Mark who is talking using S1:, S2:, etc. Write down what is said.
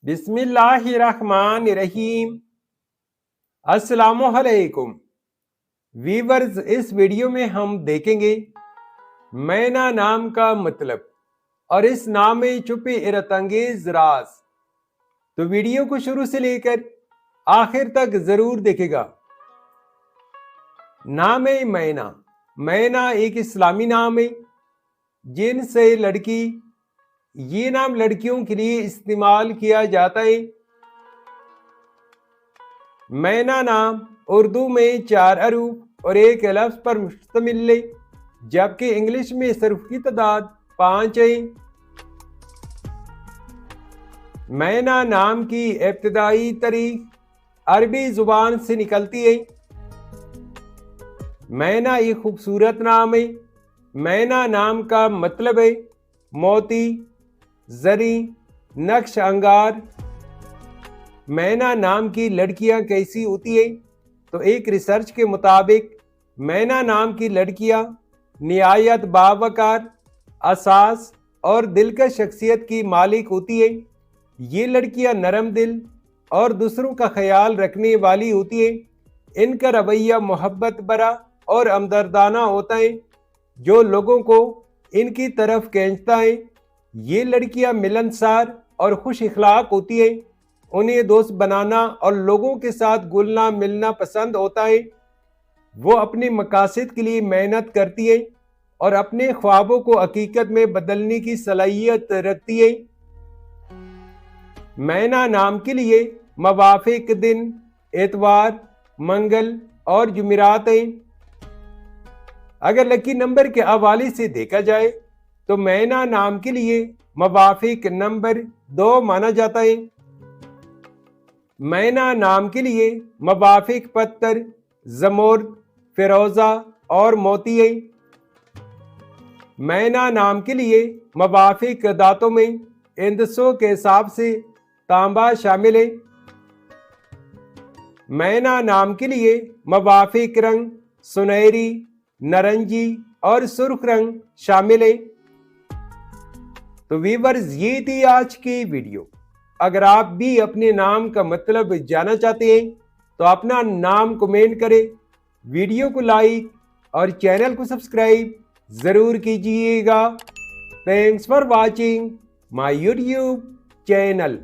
S1: बिस्मिल्लाहिर्रहमानिर्रहीम। अस्सलामुअलैकुम वीवर्स, इस वीडियो में हम देखेंगे मैना नाम का मतलब और इस नाम में छुपे हैरतअंगेज राज। तो वीडियो को शुरू से लेकर आखिर तक जरूर देखेगा। नाम है मैना। मैना एक इस्लामी नाम है जिनसे लड़की, ये नाम लड़कियों के लिए इस्तेमाल किया जाता है। मैना नाम उर्दू में 4 अरूफ और एक लफ्ज पर मुश्तमिल है, जबकि इंग्लिश में सिर्फ की तादाद 5 है। मैना नाम की इब्तिदाई तारीख अरबी जुबान से निकलती है। मैना एक खूबसूरत नाम है। मैना नाम का मतलब है मोती, जरी, नक्श अंगार। मैना नाम की लड़कियां कैसी होती है? तो एक रिसर्च के मुताबिक मैना नाम की लड़कियां निहायत बावकार, असास और दिलकश शख्सियत की मालिक होती है। ये लड़कियां नरम दिल और दूसरों का ख्याल रखने वाली होती है। इनका रवैया मोहब्बत भरा और हमदर्दाना होता है, जो लोगों को इनकी तरफ खींचता है। ये लड़कियां मिलनसार और खुश इखलाक होती है। उन्हें दोस्त बनाना और लोगों के साथ घुलना मिलना पसंद होता है। वो अपने मकासद के लिए मेहनत करती है और अपने ख्वाबों को हकीकत में बदलने की सलाहियत रखती है। मैना नाम के लिए मवाफिक दिन एतवार, मंगल और जुमेरात हैं। अगर लकी नंबर के हवाले से देखा जाए तो मैना नाम के लिए मवाफिक नंबर 2 माना जाता है। मैना नाम के लिए मवाफिक पत्थर जमोर्द, फिरोजा और मोती है। मैना नाम के लिए मवाफिक दांतों में इंदसों के हिसाब से तांबा शामिल है। मैना नाम के लिए मवाफिक रंग सुनहरी, नारंगी और सुर्ख रंग शामिल है। तो वीवर्स, ये थी आज की वीडियो। अगर आप भी अपने नाम का मतलब जानना चाहते हैं तो अपना नाम कमेंट करें, वीडियो को लाइक और चैनल को सब्सक्राइब जरूर कीजिएगा। Thanks for watching my YouTube channel.